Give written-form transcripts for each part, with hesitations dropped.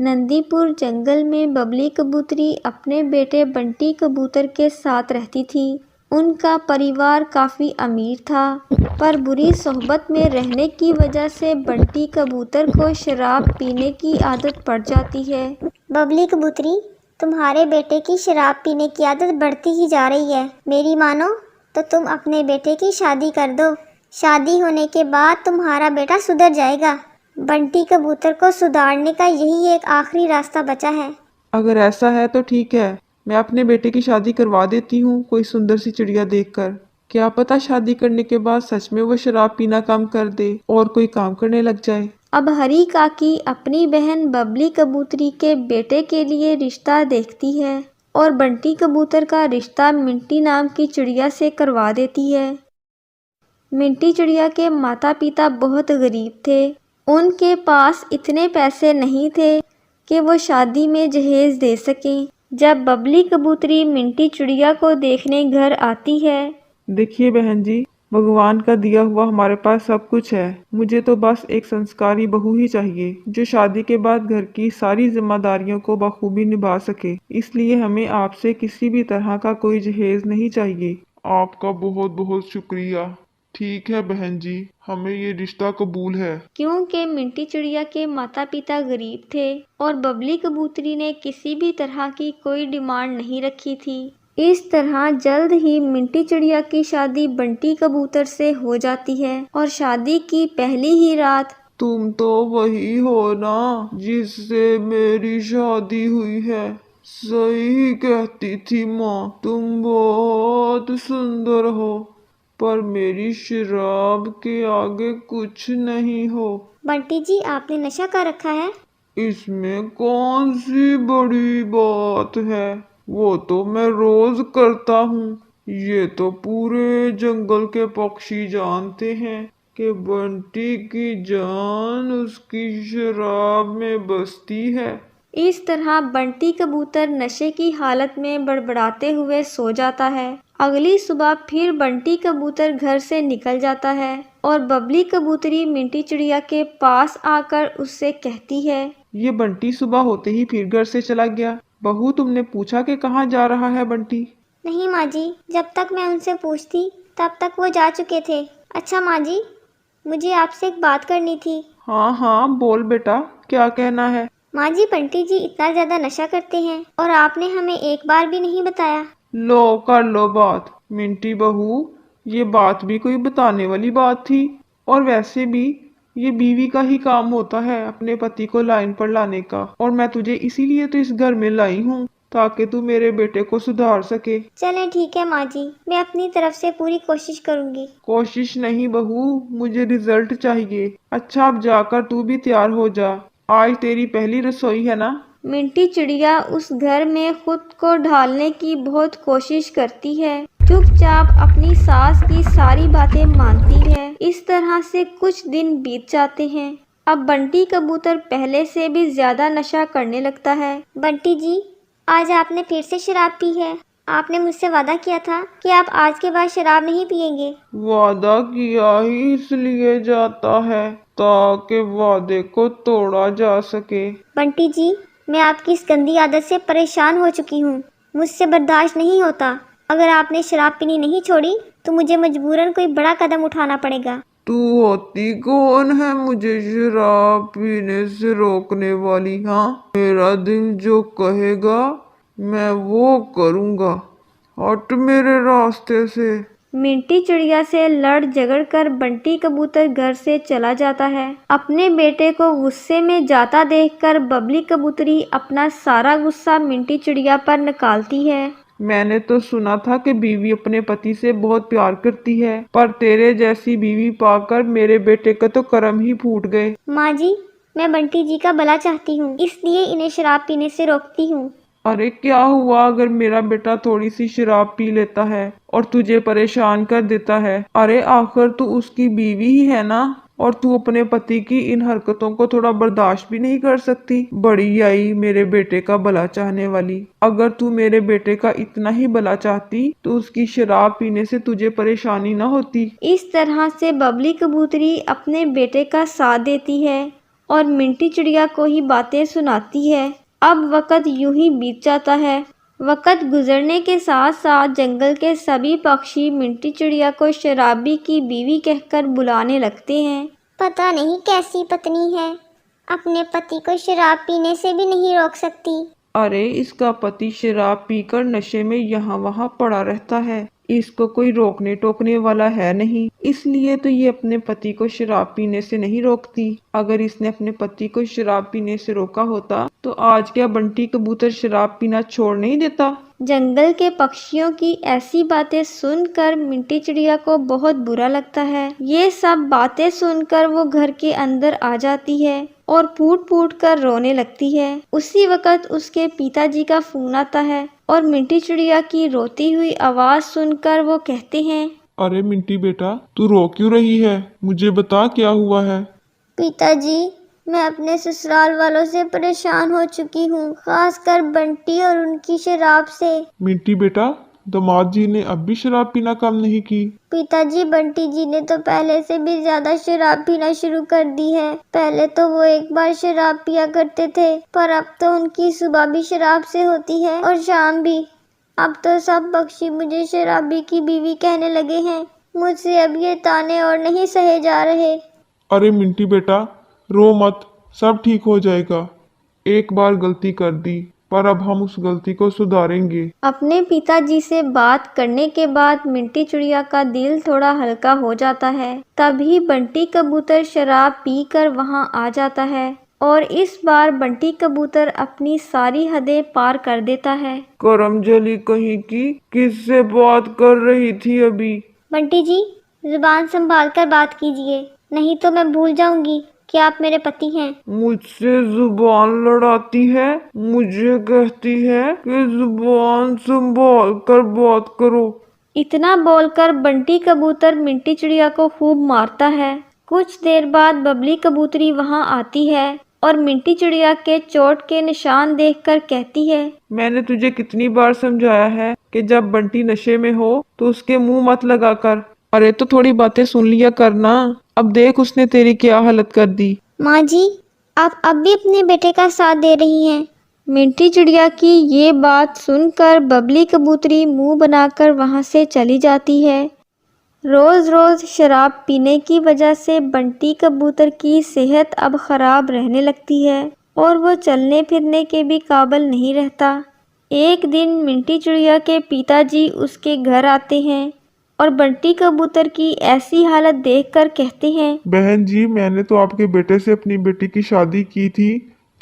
नंदीपुर जंगल में बबली कबूतरी अपने बेटे बंटी कबूतर के साथ रहती थी। उनका परिवार काफ़ी अमीर था, पर बुरी सोहबत में रहने की वजह से बंटी कबूतर को शराब पीने की आदत पड़ जाती है। बबली कबूतरी, तुम्हारे बेटे की शराब पीने की आदत बढ़ती ही जा रही है। मेरी मानो तो तुम अपने बेटे की शादी कर दो। शादी होने के बाद तुम्हारा बेटा सुधर जाएगा। बंटी कबूतर को सुधारने का यही एक आखिरी रास्ता बचा है। अगर ऐसा है तो ठीक है, मैं अपने बेटे की शादी करवा देती हूँ कोई सुंदर सी चिड़िया देखकर। क्या पता शादी करने के बाद सच में वो शराब पीना कम कर दे और कोई काम करने लग जाए। अब हरी काकी अपनी बहन बबली कबूतरी के बेटे के लिए रिश्ता देखती है और बंटी कबूतर का रिश्ता मिंटी नाम की चिड़िया से करवा देती है। मिंटी चिड़िया के माता पिता बहुत गरीब थे। उनके पास इतने पैसे नहीं थे कि वो शादी में जहेज दे सकें। जब बबली कबूतरी मिंटी चिड़िया को देखने घर आती है, देखिए बहन जी, भगवान का दिया हुआ हमारे पास सब कुछ है। मुझे तो बस एक संस्कारी बहू ही चाहिए जो शादी के बाद घर की सारी जिम्मेदारियों को बखूबी निभा सके। इसलिए हमें आपसे किसी भी तरह का कोई जहेज नहीं चाहिए। आपका बहुत बहुत शुक्रिया। ठीक है बहन जी, हमें ये रिश्ता कबूल है। क्योंकि मिंटी चिड़िया के माता पिता गरीब थे और बबली कबूतरी ने किसी भी तरह की कोई डिमांड नहीं रखी थी। इस तरह जल्द ही मिंटी चिड़िया की शादी बंटी कबूतर से हो जाती है और शादी की पहली ही रात तुम तो वही हो ना जिससे मेरी शादी हुई है। सही कहती थी माँ, तुम बहुत सुंदर हो, पर मेरी शराब के आगे कुछ नहीं हो। बंटी जी, आपने नशा कर रखा है? इसमें कौन सी बड़ी बात है, वो तो मैं रोज करता हूँ। ये तो पूरे जंगल के पक्षी जानते हैं कि बंटी की जान उसकी शराब में बसती है। इस तरह बंटी कबूतर नशे की हालत में बड़बड़ाते हुए सो जाता है। अगली सुबह फिर बंटी कबूतर घर से निकल जाता है और बबली कबूतरी मिंटी चिड़िया के पास आकर उससे कहती है, ये बंटी सुबह होते ही फिर घर से चला गया। बहू, तुमने पूछा कि कहाँ जा रहा है बंटी? नहीं माँ जी, जब तक मैं उनसे पूछती तब तक वो जा चुके थे। अच्छा माँ जी, मुझे आपसे एक बात करनी थी। हाँ हाँ बोल बेटा, क्या कहना है? माँ जी, बंटी जी इतना ज्यादा नशा करते हैं और आपने हमें एक बार भी नहीं बताया। लो कर लो बात। मिंटी बहू, ये बात भी कोई बताने वाली बात थी? और वैसे भी ये बीवी का ही काम होता है अपने पति को लाइन पर लाने का, और मैं तुझे इसीलिए तो इस घर में लाई हूँ ताकि तू मेरे बेटे को सुधार सके। चलें ठीक है माँ जी, मैं अपनी तरफ से पूरी कोशिश करूँगी। कोशिश नहीं बहू, मुझे रिजल्ट चाहिए। अच्छा, अब जाकर तू भी तैयार हो जा, आज तेरी पहली रसोई है ना। मिंटी चिड़िया उस घर में खुद को ढालने की बहुत कोशिश करती है, चुपचाप अपनी सास की सारी बातें मानती है। इस तरह से कुछ दिन बीत जाते हैं। अब बंटी कबूतर पहले से भी ज्यादा नशा करने लगता है। बंटी जी, आज आपने फिर से शराब पी है। आपने मुझसे वादा किया था कि आप आज के बाद शराब नहीं पिएंगे। वादा किया ही इसलिए जाता है ताकि वादे को तोड़ा जा सके। बंटी जी, मैं आपकी इस गंदी आदत से परेशान हो चुकी हूँ। मुझसे बर्दाश्त नहीं होता। अगर आपने शराब पीनी नहीं छोड़ी तो मुझे मजबूरन कोई बड़ा कदम उठाना पड़ेगा। तू होती कौन है मुझे शराब पीने से रोकने वाली? हाँ, मेरा दिल जो कहेगा मैं वो करूँगा। हट मेरे रास्ते से। मिंटी चिड़िया से लड़ झगड़ कर बंटी कबूतर घर से चला जाता है। अपने बेटे को गुस्से में जाता देखकर बबली कबूतरी अपना सारा गुस्सा मिंटी चिड़िया पर निकालती है। मैंने तो सुना था कि बीवी अपने पति से बहुत प्यार करती है, पर तेरे जैसी बीवी पाकर मेरे बेटे का तो कर्म ही फूट गए। माँ जी, मैं बंटी जी का भला चाहती हूँ, इसलिए इन्हें शराब पीने से रोकती हूँ। अरे क्या हुआ अगर मेरा बेटा थोड़ी सी शराब पी लेता है और तुझे परेशान कर देता है? अरे आखिर तू उसकी बीवी ही है ना, और तू अपने पति की इन हरकतों को थोड़ा बर्दाश्त भी नहीं कर सकती? बड़ी आई मेरे बेटे का भला चाहने वाली। अगर तू मेरे बेटे का इतना ही भला चाहती तो उसकी शराब पीने से तुझे परेशानी ना होती। इस तरह से बबली कबूतरी अपने बेटे का साथ देती है और मिंटी चिड़िया को ही बातें सुनाती है। अब वक़्त यूं ही बीत जाता है। वक़्त गुजरने के साथ साथ जंगल के सभी पक्षी मिंटी चिड़िया को शराबी की बीवी कहकर बुलाने लगते हैं। पता नहीं कैसी पत्नी है, अपने पति को शराब पीने से भी नहीं रोक सकती। अरे इसका पति शराब पीकर नशे में यहाँ वहाँ पड़ा रहता है, इसको कोई रोकने टोकने वाला है नहीं, इसलिए तो ये अपने पति को शराब पीने से नहीं रोकती। अगर इसने अपने पति को शराब पीने से रोका होता तो आज क्या बंटी कबूतर शराब पीना छोड़ नहीं देता। जंगल के पक्षियों की ऐसी बातें सुनकर मिंटी चिड़िया को बहुत बुरा लगता है। ये सब बातें सुनकर वो घर के अंदर आ जाती है और फूट फूट कर रोने लगती है। उसी वक़्त उसके पिताजी का फोन आता है और मिंटी चिड़िया की रोती हुई आवाज़ सुनकर वो कहते हैं, अरे मिंटी बेटा, तू रो क्यों रही है? मुझे बता क्या हुआ है। पिताजी, मैं अपने ससुराल वालों से परेशान हो चुकी हूँ, खासकर बंटी और उनकी शराब से। मिंटी बेटा, दामाद जी ने अब भी शराब पीना कम नहीं की। पिताजी, बंटी जी ने तो पहले से भी ज्यादा शराब पीना शुरू कर दी है। पहले तो वो एक बार शराब पिया करते थे, पर अब तो उनकी सुबह भी शराब से होती है और शाम भी। अब तो सब पक्षी मुझे शराबी की बीवी कहने लगे हैं। मुझसे अब ये ताने और नहीं सहे जा रहे। अरे मिंटी बेटा, रो मत, सब ठीक हो जाएगा। एक बार गलती कर दी, पर अब हम उस गलती को सुधारेंगे। अपने पिताजी से बात करने के बाद मिंटी चिड़िया का दिल थोड़ा हल्का हो जाता है। तभी बंटी कबूतर शराब पीकर वहां आ जाता है और इस बार बंटी कबूतर अपनी सारी हदें पार कर देता है। करमजली कहीं की, किससे बात कर रही थी अभी? बंटी जी, जुबान संभाल कर बात कीजिए, नहीं तो मैं भूल जाऊंगी कि आप मेरे पति हैं। मुझसे जुबान लड़ाती है, मुझे कहती है कि जुबान संभाल कर बात करो। इतना बोलकर बंटी कबूतर मिंटी चिड़िया को खूब मारता है। कुछ देर बाद बबली कबूतरी वहां आती है और मिंटी चिड़िया के चोट के निशान देखकर कहती है, मैंने तुझे कितनी बार समझाया है कि जब बंटी नशे में हो तो उसके मुंह मत लगा कर। अरे तो थोड़ी बातें सुन लिया करना। अब देख उसने तेरी क्या हालत कर दी। माँ जी, आप अब भी अपने बेटे का साथ दे रही हैं। मिंटी चिड़िया की ये बात सुनकर बबली कबूतरी मुंह बनाकर वहां से चली जाती है। रोज़ रोज़ शराब पीने की वजह से बंटी कबूतर की सेहत अब ख़राब रहने लगती है और वो चलने फिरने के भी काबिल नहीं रहता। एक दिन मिंटी चिड़िया के पिताजी उसके घर आते हैं और बंटी कबूतर की ऐसी हालत देखकर कहते हैं, बहन जी, मैंने तो आपके बेटे से अपनी बेटी की शादी की थी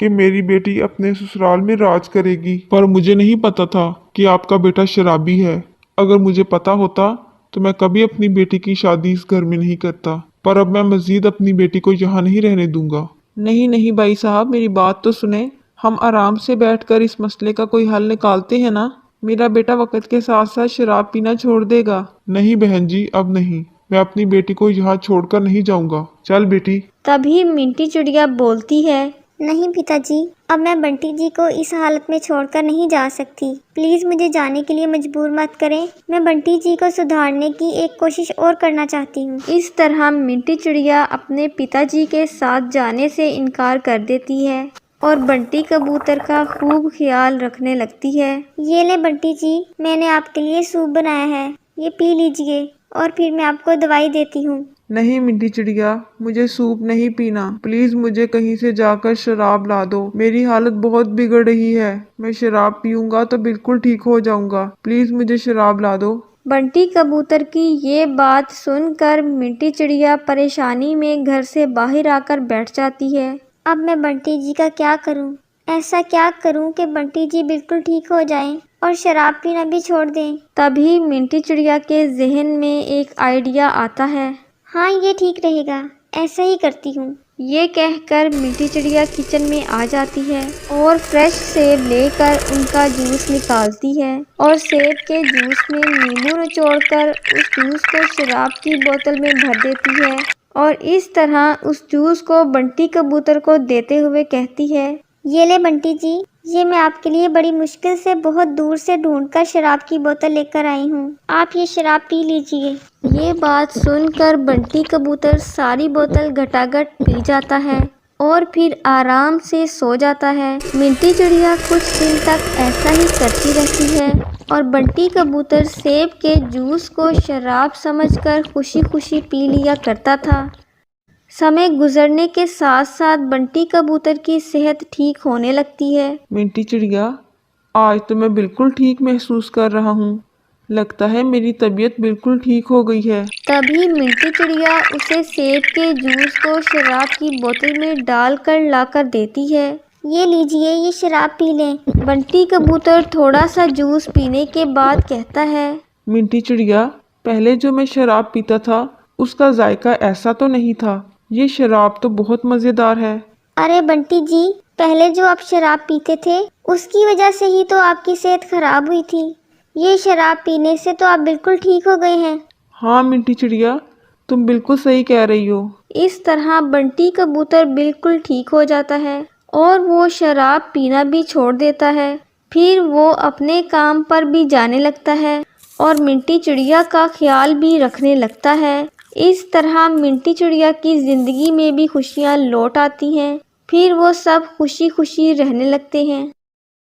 कि मेरी बेटी अपने ससुराल में राज करेगी, पर मुझे नहीं पता था कि आपका बेटा शराबी है। अगर मुझे पता होता तो मैं कभी अपनी बेटी की शादी इस घर में नहीं करता, पर अब मैं मजीद अपनी बेटी को यहाँ नहीं रहने दूंगा। नहीं नहीं भाई साहब, मेरी बात तो सुने। हम आराम से बैठकर इस मसले का कोई हल निकालते हैं ना। मेरा बेटा वक्त के साथ साथ शराब पीना छोड़ देगा। नहीं बहन जी, अब नहीं। मैं अपनी बेटी को यहाँ छोड़कर नहीं जाऊंगा। चल बेटी। तभी मिंटी चिड़िया बोलती है, नहीं पिताजी, अब मैं बंटी जी को इस हालत में छोड़कर नहीं जा सकती। प्लीज़ मुझे जाने के लिए मजबूर मत करें। मैं बंटी जी को सुधारने की एक कोशिश और करना चाहती हूँ। इस तरह मिंटी चिड़िया अपने पिताजी के साथ जाने से इनकार कर देती है और बंटी कबूतर का खूब ख्याल रखने लगती है। ये ले बंटी जी, मैंने आपके लिए सूप बनाया है, ये पी लीजिए और फिर मैं आपको दवाई देती हूँ। नहीं मिंटी चिड़िया, मुझे सूप नहीं पीना। प्लीज मुझे कहीं से जाकर शराब ला दो। मेरी हालत बहुत बिगड़ रही है। मैं शराब पीऊंगा तो बिल्कुल ठीक हो जाऊंगा। प्लीज मुझे शराब ला दो। बंटी कबूतर की ये बात सुनकर मिंटी चिड़िया परेशानी में घर से बाहर आकर बैठ जाती है। अब मैं बंटी जी का क्या करूं? ऐसा क्या करूं कि बंटी जी बिल्कुल ठीक हो जाएं और शराब पीना भी छोड़ दें? तभी मिंटी चिड़िया के जहन में एक आइडिया आता है। हाँ, ये ठीक रहेगा, ऐसा ही करती हूँ। ये कहकर मिंटी चिड़िया किचन में आ जाती है और फ्रेश सेब लेकर उनका जूस निकालती है और सेब के जूस में नींबू निचोड़कर उस जूस को शराब की बोतल में भर देती है और इस तरह उस जूस को बंटी कबूतर को देते हुए कहती है, ये ले बंटी जी, ये मैं आपके लिए बड़ी मुश्किल से बहुत दूर से ढूंढकर शराब की बोतल लेकर आई हूँ। आप ये शराब पी लीजिए। ये बात सुनकर बंटी कबूतर सारी बोतल घटाघट पी जाता है और फिर आराम से सो जाता है। मिंटी चिड़िया कुछ दिन तक ऐसा ही करती रहती है और बंटी कबूतर सेब के जूस को शराब समझकर खुशी खुशी पी लिया करता था। समय गुजरने के साथ साथ बंटी कबूतर की सेहत ठीक होने लगती है। मिंटी चिड़िया, आज तो मैं बिल्कुल ठीक महसूस कर रहा हूँ। लगता है मेरी तबीयत बिल्कुल ठीक हो गई है। तभी मिंटी चिड़िया उसे सेब के जूस को शराब की बोतल में डालकर लाकर देती है। ये लीजिए, ये शराब पी लें। बंटी कबूतर थोड़ा सा जूस पीने के बाद कहता है, मिंटी चिड़िया, पहले जो मैं शराब पीता था उसका जायका ऐसा तो नहीं था। ये शराब तो बहुत मज़ेदार है। अरे बंटी जी, पहले जो आप शराब पीते थे उसकी वजह से ही तो आपकी सेहत खराब हुई थी। ये शराब पीने से तो आप बिल्कुल ठीक हो गए हैं। हाँ मिंटी चिड़िया, तुम बिल्कुल सही कह रही हो। इस तरह बंटी कबूतर बिल्कुल ठीक हो जाता है और वो शराब पीना भी छोड़ देता है। फिर वो अपने काम पर भी जाने लगता है और मिंटी चिड़िया का ख्याल भी रखने लगता है। इस तरह मिंटी चिड़िया की ज़िंदगी में भी खुशियाँ लौट आती हैं। फिर वो सब खुशी खुशी रहने लगते हैं।